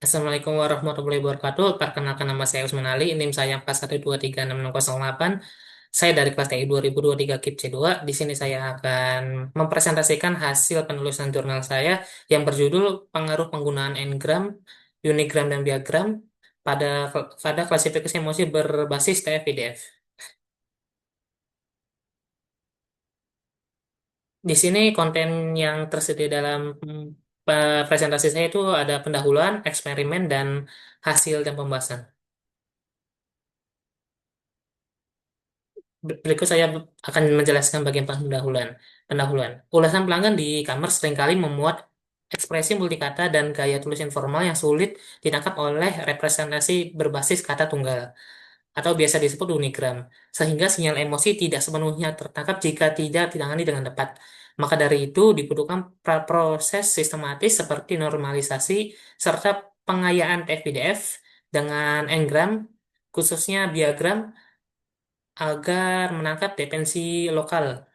Assalamualaikum warahmatullahi wabarakatuh. Perkenalkan nama saya Usman Ali, NIM saya 41236608. Saya dari kelas TI 2023 KIP C2. Di sini saya akan mempresentasikan hasil penulisan jurnal saya yang berjudul Pengaruh Penggunaan N-gram, Unigram, dan Diagram pada pada klasifikasi emosi berbasis TF-IDF. Di sini konten yang tersedia dalam presentasi saya itu ada pendahuluan, eksperimen, dan hasil dan pembahasan. Berikut saya akan menjelaskan bagian pendahuluan. Pendahuluan. Ulasan pelanggan di e-commerce seringkali memuat ekspresi multikata dan gaya tulis informal yang sulit ditangkap oleh representasi berbasis kata tunggal atau biasa disebut unigram, sehingga sinyal emosi tidak sepenuhnya tertangkap jika tidak ditangani dengan tepat. Maka dari itu dibutuhkan proses sistematis seperti normalisasi serta pengayaan TF-PDF dengan engram, khususnya diagram agar menangkap dependensi lokal.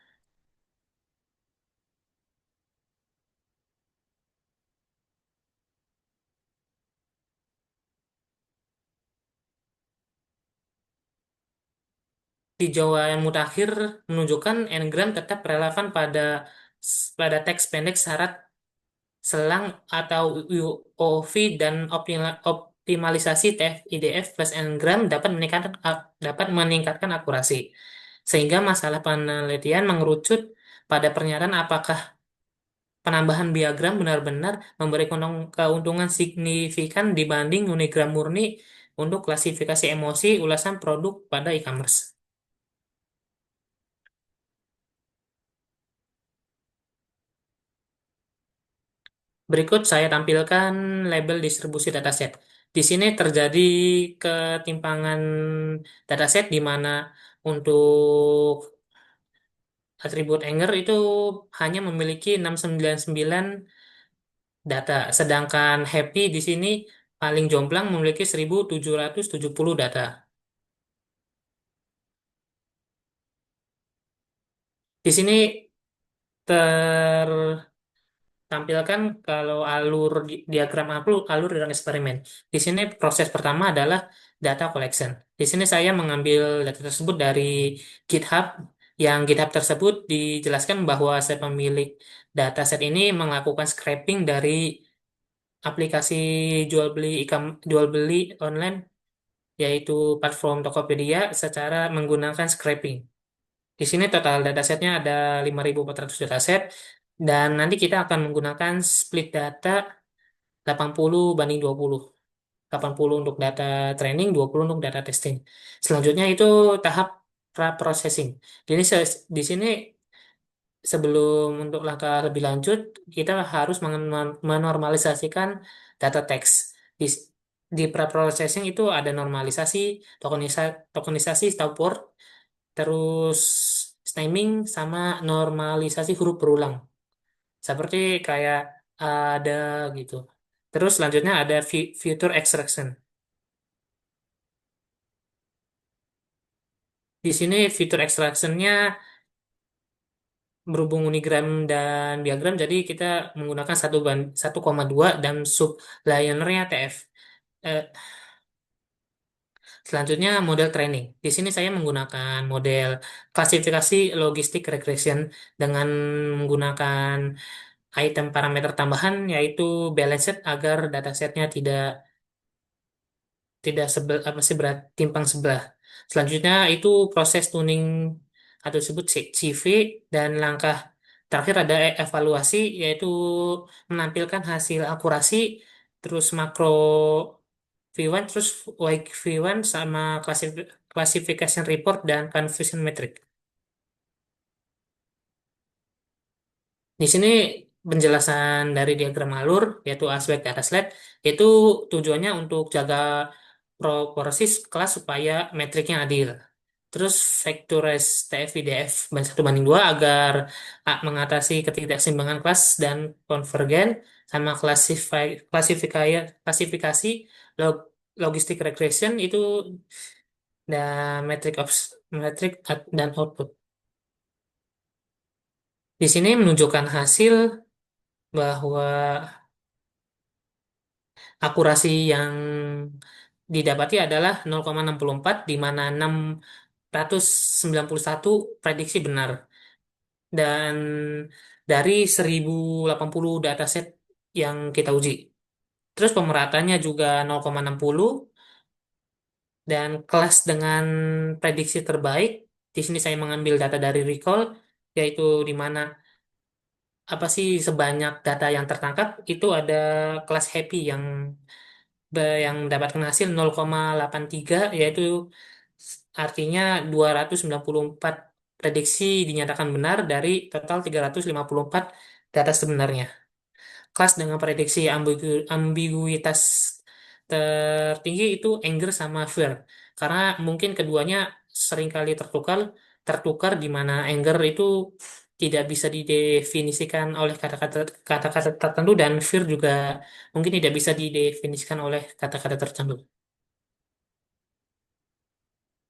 Tinjauan mutakhir menunjukkan n-gram tetap relevan pada teks pendek syarat selang atau UOV dan optimalisasi TF-IDF plus n-gram dapat meningkatkan akurasi. Sehingga masalah penelitian mengerucut pada pernyataan apakah penambahan diagram benar-benar memberi keuntungan signifikan dibanding unigram murni untuk klasifikasi emosi ulasan produk pada e-commerce. Berikut saya tampilkan label distribusi dataset. Di sini terjadi ketimpangan dataset di mana untuk atribut Anger itu hanya memiliki 699 data, sedangkan Happy di sini paling jomplang memiliki 1770 data. Di sini tertampilkan kalau diagram alur dan eksperimen. Di sini proses pertama adalah data collection. Di sini saya mengambil data tersebut dari GitHub. Yang GitHub tersebut dijelaskan bahwa saya pemilik dataset ini melakukan scraping dari aplikasi jual beli online, yaitu platform Tokopedia secara menggunakan scraping. Di sini total datasetnya ada 5.400 dataset dan nanti kita akan menggunakan split data 80/20. 80 untuk data training, 20 untuk data testing. Selanjutnya itu tahap pra-processing. Di sini sebelum untuk langkah lebih lanjut, kita harus menormalisasikan data teks. Di, di pra-processing itu ada normalisasi, tokenisasi, stop word, terus stemming sama normalisasi huruf berulang seperti kayak ada gitu. Terus selanjutnya ada future extraction. Di sini future extractionnya berhubung unigram dan diagram, jadi kita menggunakan 1,2 dan sublainernya TF. Eh, Selanjutnya model training. Di sini saya menggunakan model klasifikasi logistik regression dengan menggunakan item parameter tambahan yaitu balanced agar datasetnya tidak tidak apa sih berat timpang sebelah. Selanjutnya itu proses tuning atau disebut CV dan langkah terakhir ada evaluasi yaitu menampilkan hasil akurasi terus makro V1 terus wake V1 sama classification report dan confusion metric. Di sini penjelasan dari diagram alur, yaitu aspek data slide, itu tujuannya untuk jaga proporsi kelas supaya metriknya adil. Terus factorize TF-IDF 1/2 agar mengatasi ketidakseimbangan kelas dan konvergen sama klasifikasi log, logistic regression itu dan metrik dan output. Di sini menunjukkan hasil bahwa Akurasi yang didapati adalah 0,64, di mana 691 prediksi benar. Dan dari 1080 dataset yang kita uji. Terus pemerataannya juga 0,60, dan kelas dengan prediksi terbaik. Di sini saya mengambil data dari Recall, yaitu di mana apa sih sebanyak data yang tertangkap itu ada kelas happy yang mendapatkan hasil 0,83, yaitu artinya 294 prediksi dinyatakan benar dari total 354 data sebenarnya. Kelas dengan prediksi ambiguitas tertinggi itu anger sama fear, karena mungkin keduanya seringkali tertukar tertukar di mana anger itu tidak bisa didefinisikan oleh kata-kata tertentu, dan fear juga mungkin tidak bisa didefinisikan oleh kata-kata tertentu.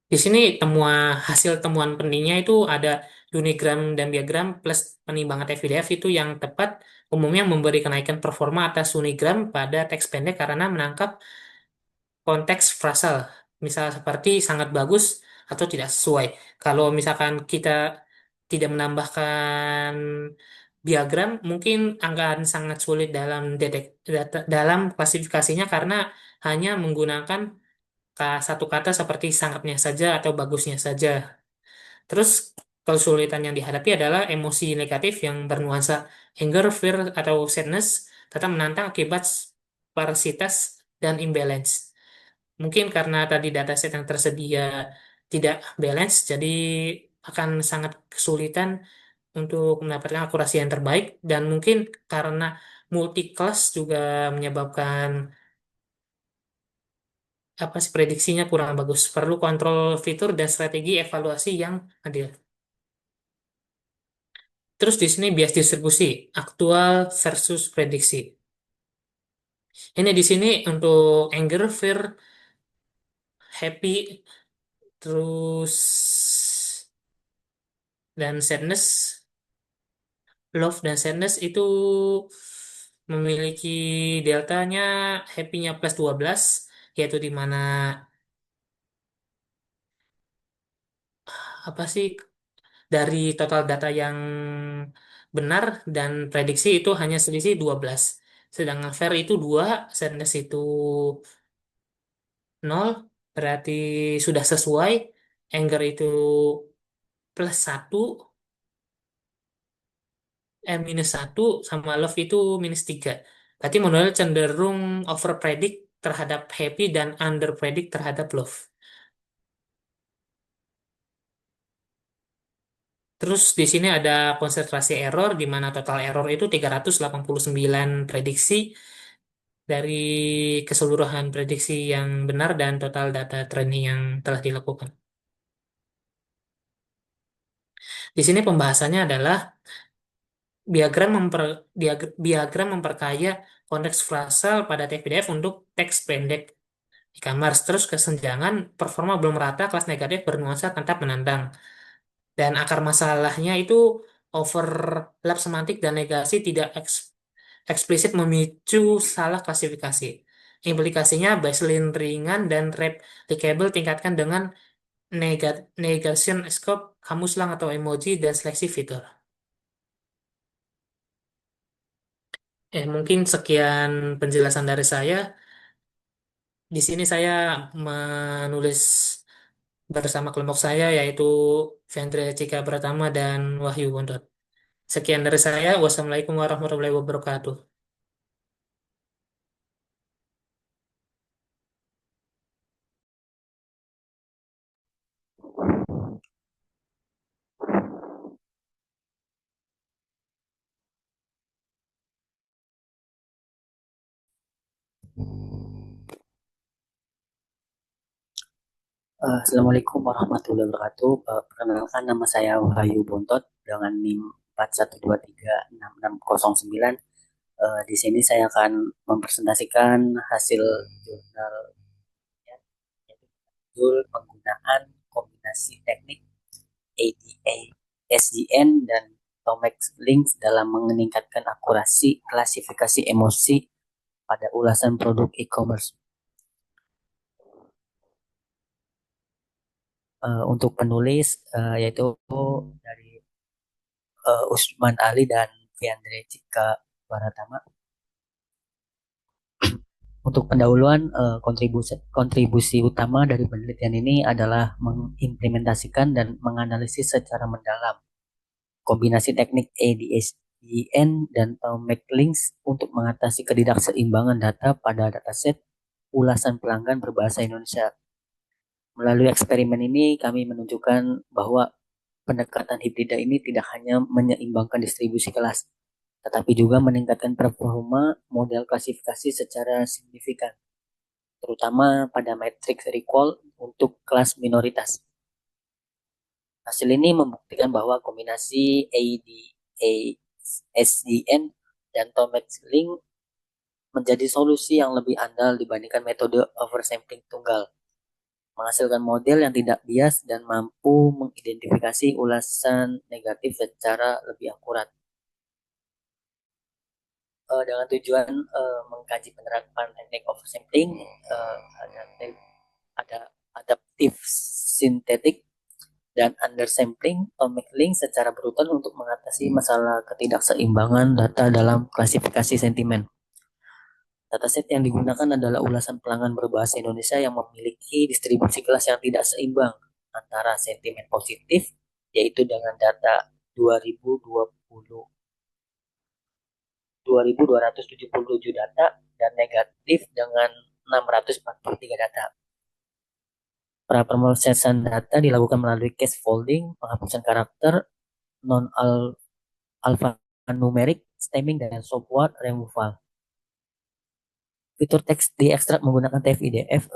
Di sini hasil temuan pentingnya itu ada unigram dan diagram plus penimbangan FIDF itu yang tepat umumnya memberi kenaikan performa atas unigram pada teks pendek karena menangkap konteks frasal, misal seperti sangat bagus atau tidak sesuai. Kalau misalkan kita tidak menambahkan diagram, mungkin akan sangat sulit dalam dalam klasifikasinya karena hanya menggunakan satu kata seperti sangatnya saja atau bagusnya saja. Terus kesulitan yang dihadapi adalah emosi negatif yang bernuansa anger, fear, atau sadness tetap menantang akibat sparsitas dan imbalance. Mungkin karena tadi dataset yang tersedia tidak balance, jadi akan sangat kesulitan untuk mendapatkan akurasi yang terbaik, dan mungkin karena multi class juga menyebabkan apa sih prediksinya kurang bagus. Perlu kontrol fitur dan strategi evaluasi yang adil. Terus di sini bias distribusi, aktual versus prediksi. Ini di sini untuk anger, fear, happy, terus dan sadness, love dan sadness itu memiliki deltanya happy-nya plus 12, yaitu di mana apa sih dari total data yang benar dan prediksi itu hanya selisih 12. Sedangkan fair itu 2, sadness itu 0, berarti sudah sesuai. Anger itu plus 1, minus 1, sama love itu minus 3. Berarti modal cenderung over predict terhadap happy dan under predict terhadap love. Terus di sini ada konsentrasi error di mana total error itu 389 prediksi dari keseluruhan prediksi yang benar dan total data training yang telah dilakukan. Di sini pembahasannya adalah diagram memperkaya konteks frasal pada teks PDF untuk teks pendek e-commerce. Terus kesenjangan performa belum rata, kelas negatif bernuansa tetap menantang. Dan akar masalahnya itu overlap semantik dan negasi tidak eksplisit memicu salah klasifikasi. Implikasinya baseline ringan dan replicable tingkatkan dengan negation scope, kamus lang atau emoji, dan seleksi fitur. Mungkin sekian penjelasan dari saya. Di sini saya menulis bersama kelompok saya, yaitu Vendra Cika Pratama dan Wahyu Bondot. Sekian dari saya. Wassalamualaikum warahmatullahi wabarakatuh. Assalamualaikum warahmatullahi wabarakatuh. Perkenalkan nama saya Wahyu Bontot dengan NIM 41236609. Di sini saya akan mempresentasikan hasil jurnal ya, yaitu judul penggunaan kombinasi teknik ADA, SDN, dan Tomex Links dalam meningkatkan akurasi klasifikasi emosi pada ulasan produk e-commerce. Untuk penulis yaitu dari Usman Ali dan Fiandre Cika Baratama. Untuk pendahuluan kontribusi utama dari penelitian ini adalah mengimplementasikan dan menganalisis secara mendalam kombinasi teknik ADS-EN dan Tomek Links untuk mengatasi ketidakseimbangan data pada dataset ulasan pelanggan berbahasa Indonesia. Melalui eksperimen ini kami menunjukkan bahwa pendekatan hibrida ini tidak hanya menyeimbangkan distribusi kelas, tetapi juga meningkatkan performa model klasifikasi secara signifikan, terutama pada matriks recall untuk kelas minoritas. Hasil ini membuktikan bahwa kombinasi ADASDN dan Tomax Link menjadi solusi yang lebih andal dibandingkan metode oversampling tunggal, menghasilkan model yang tidak bias dan mampu mengidentifikasi ulasan negatif secara lebih akurat. Dengan tujuan mengkaji penerapan teknik oversampling, ada, ada adaptive sintetik dan undersampling Tomic Link secara berurutan untuk mengatasi masalah ketidakseimbangan data dalam klasifikasi sentimen. Dataset yang digunakan adalah ulasan pelanggan berbahasa Indonesia yang memiliki distribusi kelas yang tidak seimbang antara sentimen positif, yaitu dengan data 2020 2.277 data, dan negatif dengan 643 data. Praproses data dilakukan melalui case folding, penghapusan karakter, non-alphanumeric, stemming, dan software removal. Fitur teks diekstrak menggunakan TF-IDF,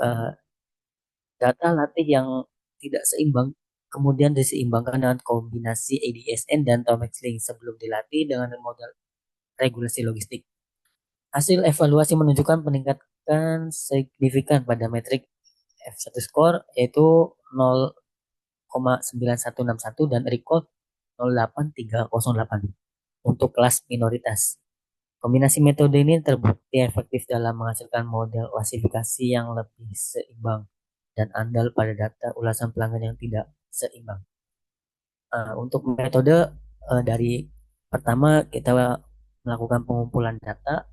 data latih yang tidak seimbang kemudian diseimbangkan dengan kombinasi ADSN dan Tomex Link sebelum dilatih dengan model regulasi logistik. Hasil evaluasi menunjukkan peningkatan signifikan pada metrik F1 score yaitu 0,9161 dan recall 08308 untuk kelas minoritas. Kombinasi metode ini terbukti efektif dalam menghasilkan model klasifikasi yang lebih seimbang dan andal pada data ulasan pelanggan yang tidak seimbang. Untuk metode dari pertama kita melakukan pengumpulan data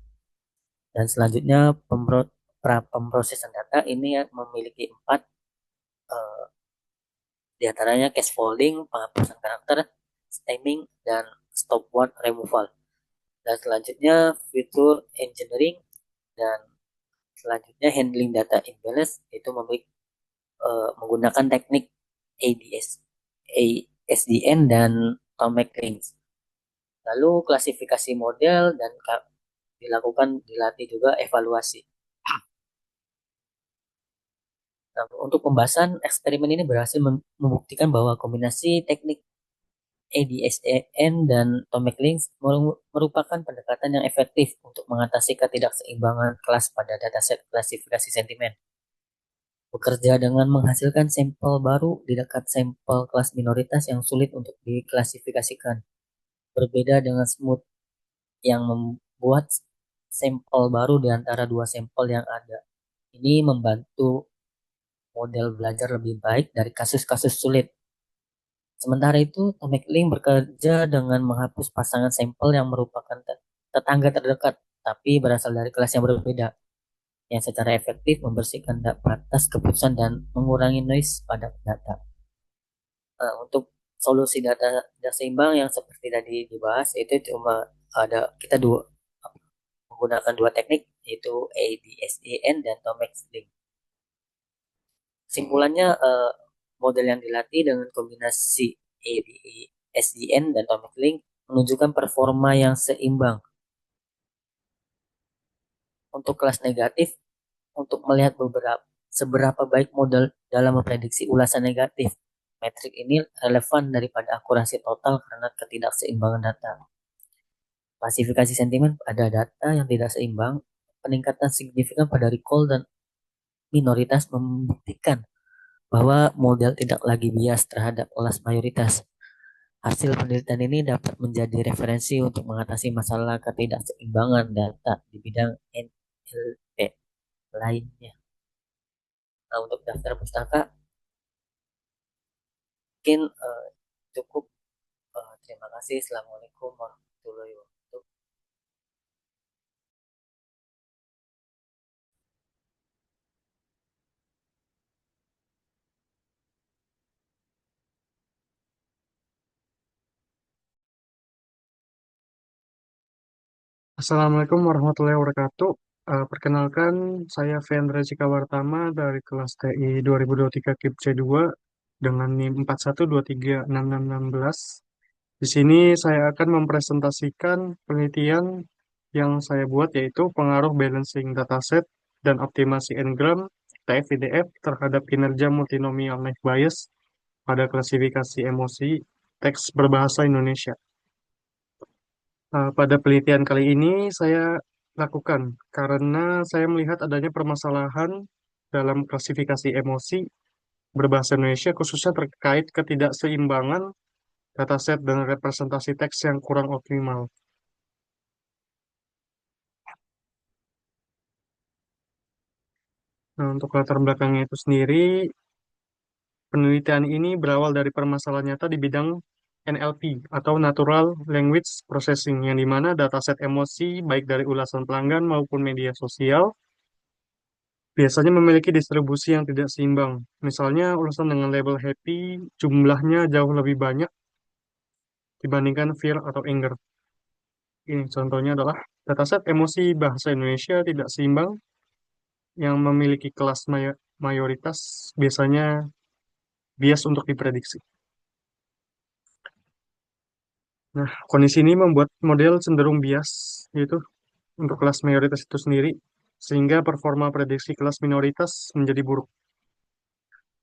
dan selanjutnya pemrosesan data ini memiliki 4 diantaranya case folding, penghapusan karakter, stemming, dan stopword removal. Dan selanjutnya fitur engineering dan selanjutnya handling data imbalance itu menggunakan teknik ADS, ASDN dan Tomek Links. Lalu klasifikasi model dan dilatih juga evaluasi. Nah, untuk pembahasan eksperimen ini berhasil membuktikan bahwa kombinasi teknik ADSEN dan Tomek Links merupakan pendekatan yang efektif untuk mengatasi ketidakseimbangan kelas pada dataset klasifikasi sentimen. Bekerja dengan menghasilkan sampel baru di dekat sampel kelas minoritas yang sulit untuk diklasifikasikan. Berbeda dengan smooth yang membuat sampel baru di antara dua sampel yang ada. Ini membantu model belajar lebih baik dari kasus-kasus sulit. Sementara itu, Tomek Link bekerja dengan menghapus pasangan sampel yang merupakan tetangga terdekat, tapi berasal dari kelas yang berbeda, yang secara efektif membersihkan batas keputusan dan mengurangi noise pada data. Untuk solusi data tidak seimbang yang seperti tadi dibahas, itu cuma kita menggunakan dua teknik, yaitu ADSEN dan Tomek Link. Kesimpulannya, model yang dilatih dengan kombinasi ADSDN dan Tomek Link menunjukkan performa yang seimbang. Untuk kelas negatif, untuk melihat seberapa baik model dalam memprediksi ulasan negatif, metrik ini relevan daripada akurasi total karena ketidakseimbangan data. Klasifikasi sentimen pada data yang tidak seimbang, peningkatan signifikan pada recall dan minoritas membuktikan bahwa model tidak lagi bias terhadap kelas mayoritas. Hasil penelitian ini dapat menjadi referensi untuk mengatasi masalah ketidakseimbangan data di bidang lainnya. Nah, untuk daftar pustaka mungkin cukup. Terima kasih. Assalamualaikum warahmatullahi wabarakatuh. Assalamualaikum warahmatullahi wabarakatuh. Perkenalkan, saya Vendra Cikawartama dari kelas TI 2023 KIP C2 dengan NIM 41236616. Di sini saya akan mempresentasikan penelitian yang saya buat yaitu pengaruh balancing dataset dan optimasi n-gram TF-IDF terhadap kinerja multinomial naive Bayes pada klasifikasi emosi teks berbahasa Indonesia. Pada penelitian kali ini saya lakukan karena saya melihat adanya permasalahan dalam klasifikasi emosi berbahasa Indonesia khususnya terkait ketidakseimbangan dataset dan representasi teks yang kurang optimal. Nah, untuk latar belakangnya itu sendiri, penelitian ini berawal dari permasalahan nyata di bidang NLP atau Natural Language Processing, yang dimana dataset emosi baik dari ulasan pelanggan maupun media sosial biasanya memiliki distribusi yang tidak seimbang. Misalnya, ulasan dengan label happy jumlahnya jauh lebih banyak dibandingkan fear atau anger. Ini contohnya adalah dataset emosi bahasa Indonesia tidak seimbang yang memiliki kelas mayoritas biasanya bias untuk diprediksi. Nah, kondisi ini membuat model cenderung bias, yaitu untuk kelas mayoritas itu sendiri, sehingga performa prediksi kelas minoritas menjadi buruk.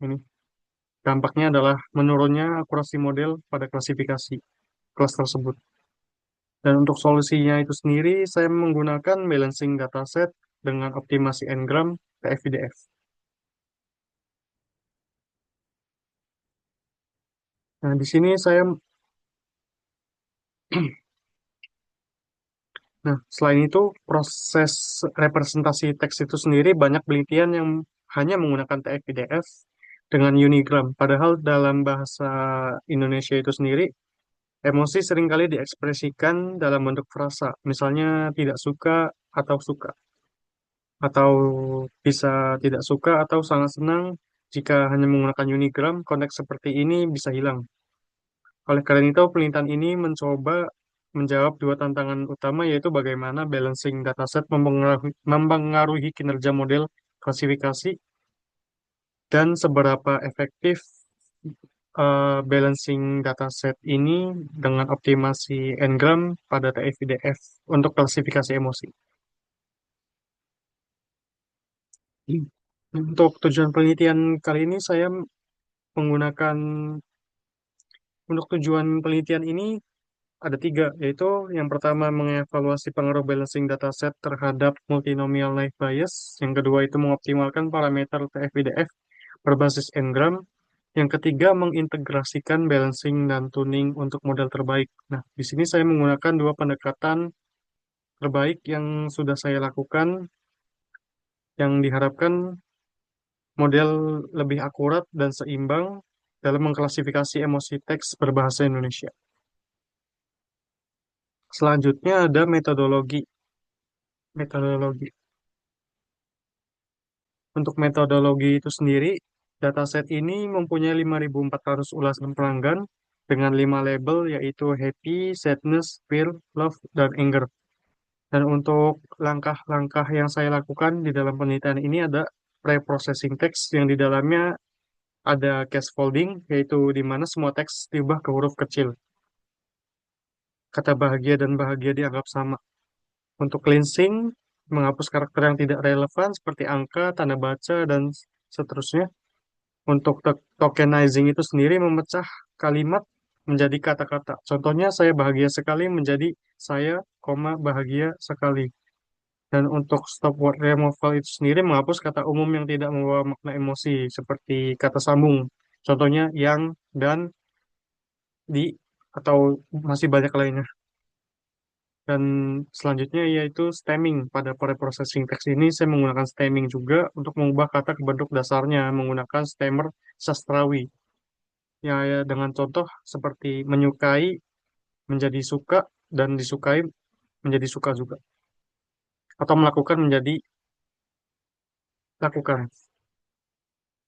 Ini dampaknya adalah menurunnya akurasi model pada klasifikasi kelas tersebut. Dan untuk solusinya itu sendiri, saya menggunakan balancing dataset dengan optimasi n-gram TF-IDF. Nah, di sini saya, nah, selain itu, proses representasi teks itu sendiri banyak penelitian yang hanya menggunakan TF-IDF dengan unigram. Padahal dalam bahasa Indonesia itu sendiri, emosi seringkali diekspresikan dalam bentuk frasa, misalnya tidak suka atau suka, atau bisa tidak suka atau sangat senang. Jika hanya menggunakan unigram, konteks seperti ini bisa hilang. Oleh karena itu, penelitian ini mencoba menjawab dua tantangan utama, yaitu bagaimana balancing dataset mempengaruhi kinerja model klasifikasi dan seberapa efektif balancing dataset ini dengan optimasi n-gram pada TF-IDF untuk klasifikasi emosi. Untuk tujuan penelitian kali ini, saya menggunakan, untuk tujuan penelitian ini ada tiga, yaitu yang pertama mengevaluasi pengaruh balancing dataset terhadap multinomial naive Bayes, yang kedua itu mengoptimalkan parameter TF-IDF berbasis n-gram, yang ketiga mengintegrasikan balancing dan tuning untuk model terbaik. Nah, di sini saya menggunakan dua pendekatan terbaik yang sudah saya lakukan, yang diharapkan model lebih akurat dan seimbang dalam mengklasifikasi emosi teks berbahasa Indonesia. Selanjutnya ada metodologi. Metodologi. Untuk metodologi itu sendiri, dataset ini mempunyai 5.400 ulasan pelanggan dengan 5 label, yaitu happy, sadness, fear, love, dan anger. Dan untuk langkah-langkah yang saya lakukan di dalam penelitian ini ada pre-processing text yang di dalamnya ada case folding, yaitu di mana semua teks diubah ke huruf kecil. Kata bahagia dan bahagia dianggap sama. Untuk cleansing, menghapus karakter yang tidak relevan seperti angka, tanda baca, dan seterusnya. Untuk tokenizing itu sendiri memecah kalimat menjadi kata-kata. Contohnya saya bahagia sekali menjadi saya, bahagia sekali. Dan untuk stop word removal itu sendiri menghapus kata umum yang tidak membawa makna emosi seperti kata sambung. Contohnya yang, dan, di, atau masih banyak lainnya. Dan selanjutnya yaitu stemming. Pada preprocessing teks ini saya menggunakan stemming juga untuk mengubah kata ke bentuk dasarnya menggunakan stemmer sastrawi. Ya, dengan contoh seperti menyukai menjadi suka dan disukai menjadi suka juga. Atau melakukan menjadi lakukan.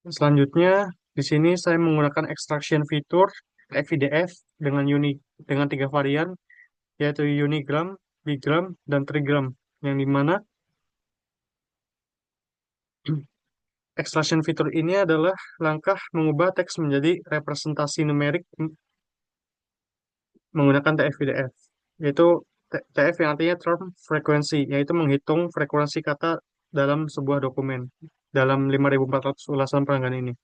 Selanjutnya di sini saya menggunakan extraction fitur FIDF dengan tiga varian yaitu unigram, bigram, dan trigram yang dimana extraction fitur ini adalah langkah mengubah teks menjadi representasi numerik menggunakan TF-IDF, yaitu TF yang artinya term frequency, yaitu menghitung frekuensi kata dalam sebuah dokumen dalam 5.400 ulasan pelanggan ini.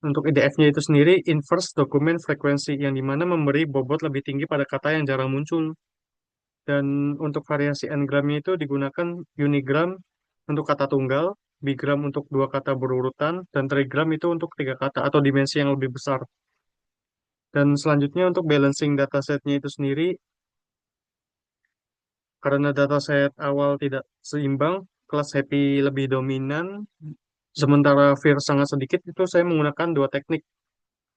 Untuk IDF-nya itu sendiri inverse document frequency, yang dimana memberi bobot lebih tinggi pada kata yang jarang muncul. Dan untuk variasi n-gramnya itu digunakan unigram untuk kata tunggal, bigram untuk dua kata berurutan, dan trigram itu untuk tiga kata atau dimensi yang lebih besar. Dan selanjutnya untuk balancing datasetnya itu sendiri, karena dataset awal tidak seimbang, kelas happy lebih dominan, sementara vir sangat sedikit, itu saya menggunakan dua teknik,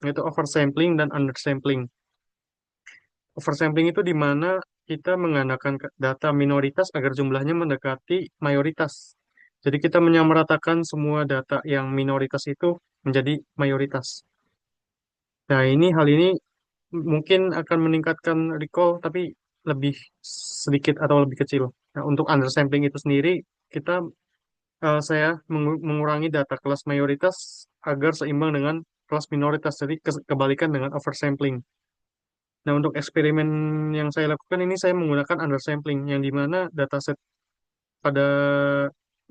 yaitu oversampling dan undersampling. Oversampling itu di mana kita mengandalkan data minoritas agar jumlahnya mendekati mayoritas. Jadi kita menyamaratakan semua data yang minoritas itu menjadi mayoritas. Nah, hal ini mungkin akan meningkatkan recall, tapi lebih sedikit atau lebih kecil. Nah, untuk undersampling itu sendiri, saya mengurangi data kelas mayoritas agar seimbang dengan kelas minoritas. Jadi kebalikan dengan oversampling. Nah, untuk eksperimen yang saya lakukan ini saya menggunakan undersampling, yang dimana dataset pada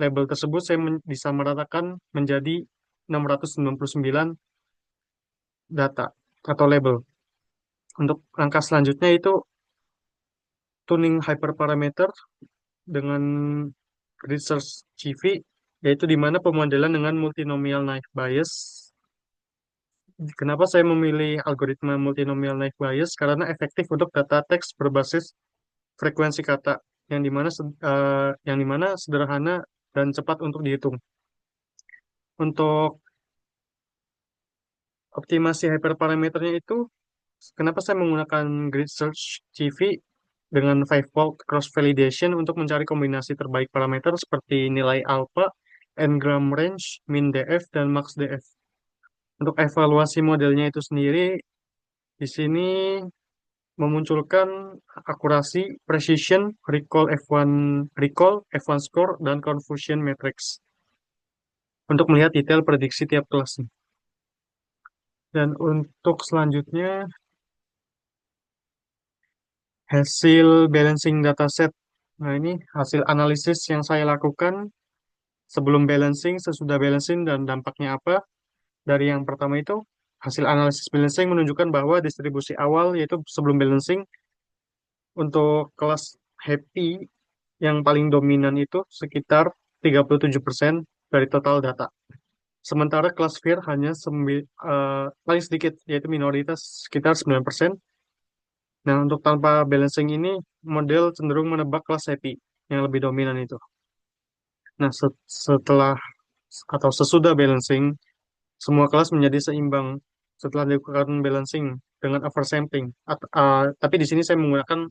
label tersebut saya disamaratakan menjadi 699 data atau label. Untuk langkah selanjutnya itu tuning hyperparameter dengan research CV, yaitu di mana pemodelan dengan multinomial naive Bayes. Kenapa saya memilih algoritma multinomial naive Bayes? Karena efektif untuk data teks berbasis frekuensi kata yang dimana sederhana dan cepat untuk dihitung. Untuk optimasi hyperparameternya itu, kenapa saya menggunakan grid search CV dengan fivefold cross validation untuk mencari kombinasi terbaik parameter seperti nilai alpha, n-gram range, min df, dan max df. Untuk evaluasi modelnya itu sendiri, di sini memunculkan akurasi, precision, recall, F1 score, dan confusion matrix untuk melihat detail prediksi tiap kelas. Dan untuk selanjutnya, hasil balancing dataset. Nah, ini hasil analisis yang saya lakukan sebelum balancing, sesudah balancing, dan dampaknya apa. Dari yang pertama itu, hasil analisis balancing menunjukkan bahwa distribusi awal, yaitu sebelum balancing, untuk kelas happy yang paling dominan itu sekitar 37% dari total data. Sementara kelas fear hanya paling sedikit, yaitu minoritas sekitar 9%. Nah, untuk tanpa balancing ini, model cenderung menebak kelas happy yang lebih dominan itu. Nah, setelah atau sesudah balancing, semua kelas menjadi seimbang setelah dilakukan balancing dengan oversampling. Tapi di sini saya menggunakan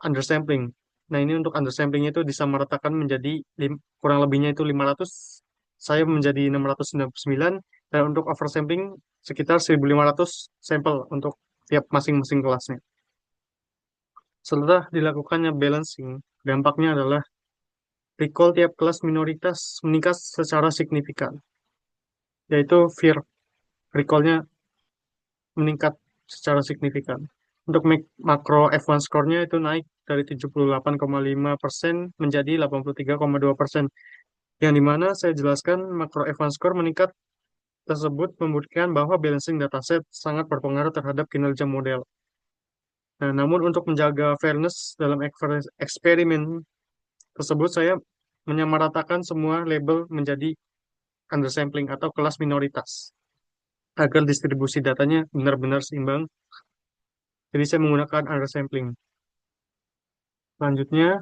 undersampling. Nah, ini untuk undersampling itu disamaratakan menjadi kurang lebihnya itu 500, saya menjadi 699, dan untuk oversampling sekitar 1.500 sampel untuk tiap masing-masing kelasnya. Setelah dilakukannya balancing, dampaknya adalah recall tiap kelas minoritas meningkat secara signifikan, yaitu fear recall-nya meningkat secara signifikan. Untuk makro F1 score-nya itu naik dari 78,5% menjadi 83,2%. Yang dimana saya jelaskan makro F1 score meningkat tersebut membuktikan bahwa balancing dataset sangat berpengaruh terhadap kinerja model. Nah, namun untuk menjaga fairness dalam eksperimen tersebut, saya menyamaratakan semua label menjadi undersampling atau kelas minoritas agar distribusi datanya benar-benar seimbang. Jadi saya menggunakan undersampling. Selanjutnya,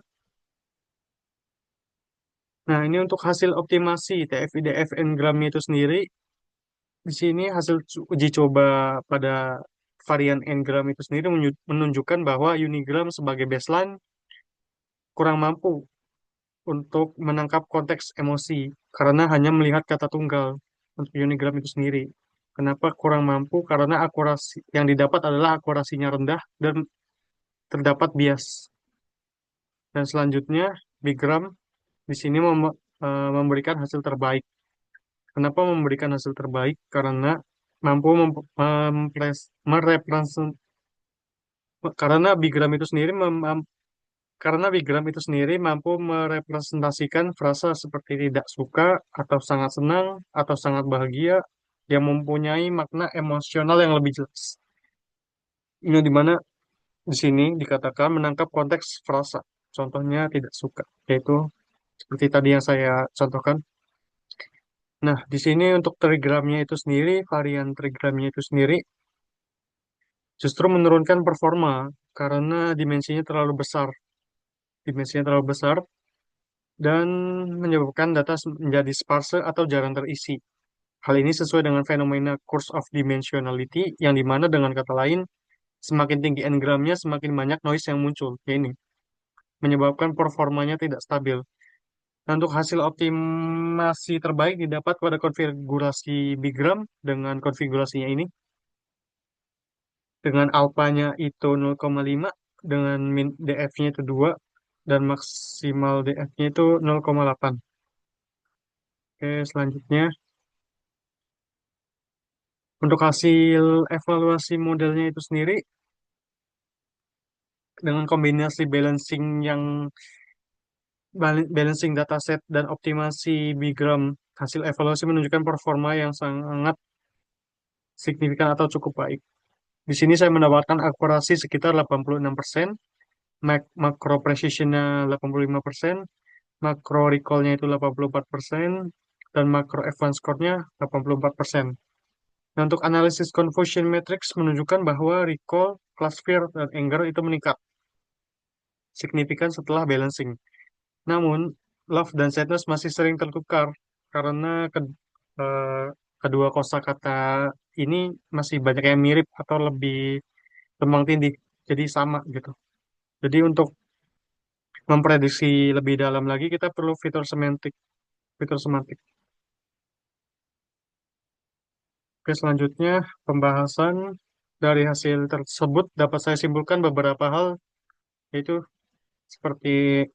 nah ini untuk hasil optimasi TF-IDF N-gramnya itu sendiri. Di sini hasil uji coba pada varian N-gram itu sendiri menunjukkan bahwa Unigram sebagai baseline kurang mampu untuk menangkap konteks emosi karena hanya melihat kata tunggal untuk Unigram itu sendiri. Kenapa kurang mampu? Karena akurasi yang didapat adalah akurasinya rendah dan terdapat bias. Dan selanjutnya, Bigram di sini memberikan hasil terbaik. Kenapa memberikan hasil terbaik? Karena mampu merepresent karena Bigram itu sendiri karena Bigram itu sendiri mampu merepresentasikan frasa seperti tidak suka atau sangat senang atau sangat bahagia yang mempunyai makna emosional yang lebih jelas. Ini di mana di sini dikatakan menangkap konteks frasa. Contohnya tidak suka, yaitu seperti tadi yang saya contohkan. Nah, di sini untuk trigramnya itu sendiri, varian trigramnya itu sendiri justru menurunkan performa karena dimensinya terlalu besar. Dimensinya terlalu besar dan menyebabkan data menjadi sparse atau jarang terisi. Hal ini sesuai dengan fenomena curse of dimensionality yang dimana dengan kata lain, semakin tinggi n-gramnya, semakin banyak noise yang muncul. Ya ini menyebabkan performanya tidak stabil. Nah, untuk hasil optimasi terbaik didapat pada konfigurasi Bigram dengan konfigurasinya ini. Dengan alpanya itu 0,5, dengan min DF-nya itu 2, dan maksimal DF-nya itu 0,8. Oke, selanjutnya. Untuk hasil evaluasi modelnya itu sendiri, dengan kombinasi balancing dataset dan optimasi Bigram, hasil evaluasi menunjukkan performa yang sangat signifikan atau cukup baik. Di sini saya mendapatkan akurasi sekitar 86%, macro precision-nya 85%, macro recall-nya itu 84%, dan macro advance score-nya 84%. Nah, untuk analisis confusion matrix menunjukkan bahwa recall, class fear, dan anger itu meningkat signifikan setelah balancing. Namun, love dan sadness masih sering tertukar karena eh, kedua kosakata ini masih banyak yang mirip atau lebih tumbang tindih, jadi sama gitu. Jadi untuk memprediksi lebih dalam lagi kita perlu fitur semantik, fitur semantik. Oke, selanjutnya pembahasan dari hasil tersebut dapat saya simpulkan beberapa hal, yaitu seperti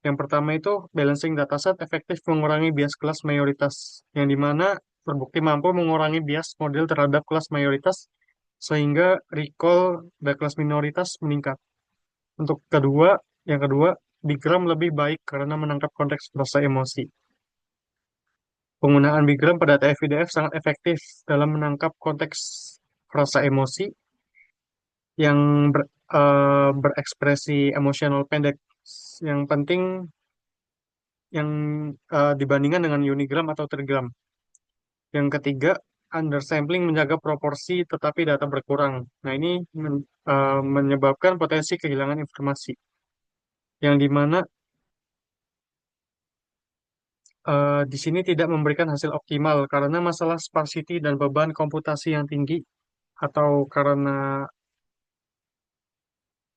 yang pertama itu balancing dataset efektif mengurangi bias kelas mayoritas, yang dimana terbukti mampu mengurangi bias model terhadap kelas mayoritas sehingga recall dari kelas minoritas meningkat. Untuk yang kedua, Bigram lebih baik karena menangkap konteks rasa emosi. Penggunaan Bigram pada TF-IDF sangat efektif dalam menangkap konteks rasa emosi yang berekspresi emosional pendek. Yang penting yang dibandingkan dengan unigram atau trigram. Yang ketiga, undersampling menjaga proporsi tetapi data berkurang. Nah, ini menyebabkan potensi kehilangan informasi. Yang dimana di sini tidak memberikan hasil optimal karena masalah sparsity dan beban komputasi yang tinggi atau karena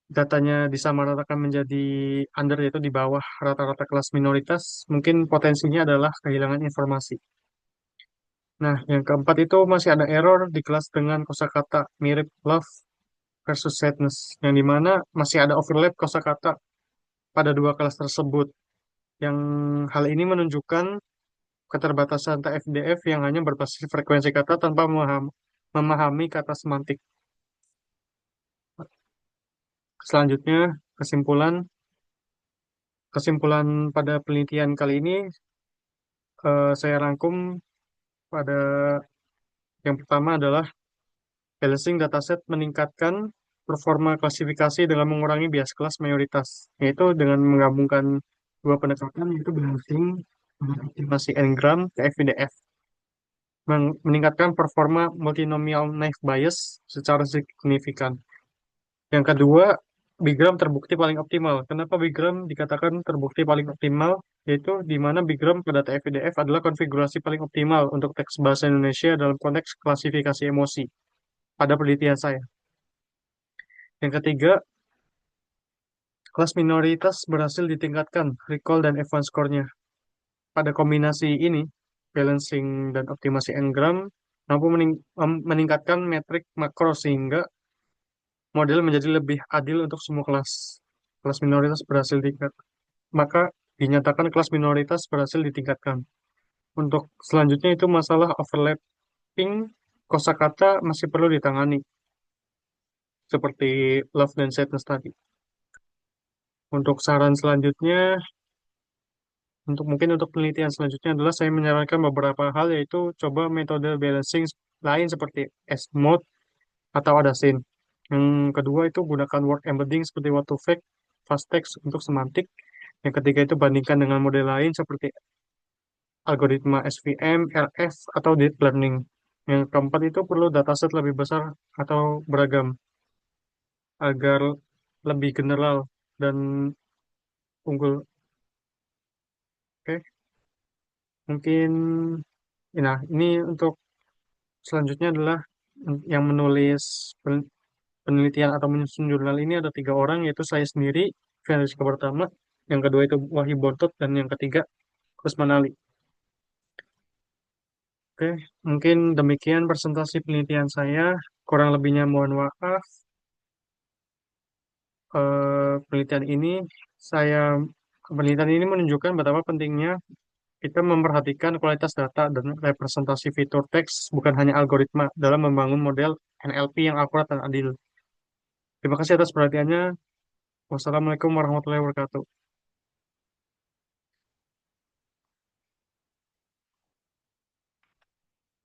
datanya disamaratakan menjadi under yaitu di bawah rata-rata kelas minoritas, mungkin potensinya adalah kehilangan informasi. Nah, yang keempat itu masih ada error di kelas dengan kosakata mirip love versus sadness, yang dimana masih ada overlap kosakata pada dua kelas tersebut. Yang hal ini menunjukkan keterbatasan TF-DF yang hanya berbasis frekuensi kata tanpa memahami kata semantik. Selanjutnya, kesimpulan kesimpulan pada penelitian kali ini saya rangkum pada yang pertama adalah balancing dataset meningkatkan performa klasifikasi dengan mengurangi bias kelas mayoritas, yaitu dengan menggabungkan dua pendekatan, yaitu balancing dengan optimasi n-gram ke FIDF, meningkatkan performa multinomial naive bias secara signifikan. Yang kedua, Bigram terbukti paling optimal. Kenapa Bigram dikatakan terbukti paling optimal? Yaitu di mana Bigram pada TF-IDF adalah konfigurasi paling optimal untuk teks bahasa Indonesia dalam konteks klasifikasi emosi pada penelitian saya. Yang ketiga, kelas minoritas berhasil ditingkatkan recall dan advance score-nya. Pada kombinasi ini, balancing dan optimasi engram mampu meningkatkan metrik makro sehingga model menjadi lebih adil untuk semua kelas. Kelas minoritas berhasil ditingkatkan. Maka dinyatakan kelas minoritas berhasil ditingkatkan. Untuk selanjutnya itu masalah overlapping kosakata masih perlu ditangani, seperti love dan sadness tadi. Untuk saran selanjutnya, mungkin untuk penelitian selanjutnya adalah saya menyarankan beberapa hal, yaitu coba metode balancing lain seperti S-mode atau Adasin. Yang kedua itu gunakan word embedding seperti what to fact, fast text untuk semantik. Yang ketiga itu bandingkan dengan model lain seperti algoritma SVM, LF, atau deep learning. Yang keempat itu perlu dataset lebih besar atau beragam agar lebih general dan unggul. Oke, mungkin nah ini untuk selanjutnya adalah yang menulis penelitian atau menyusun jurnal ini ada 3 orang, yaitu saya sendiri, Fenriska pertama, yang kedua itu Wahyu Bontot, dan yang ketiga Kusman Ali. Oke, mungkin demikian presentasi penelitian saya. Kurang lebihnya mohon maaf. Penelitian ini saya penelitian ini menunjukkan betapa pentingnya kita memperhatikan kualitas data dan representasi fitur teks, bukan hanya algoritma, dalam membangun model NLP yang akurat dan adil. Terima kasih atas perhatiannya. Wassalamualaikum warahmatullahi wabarakatuh.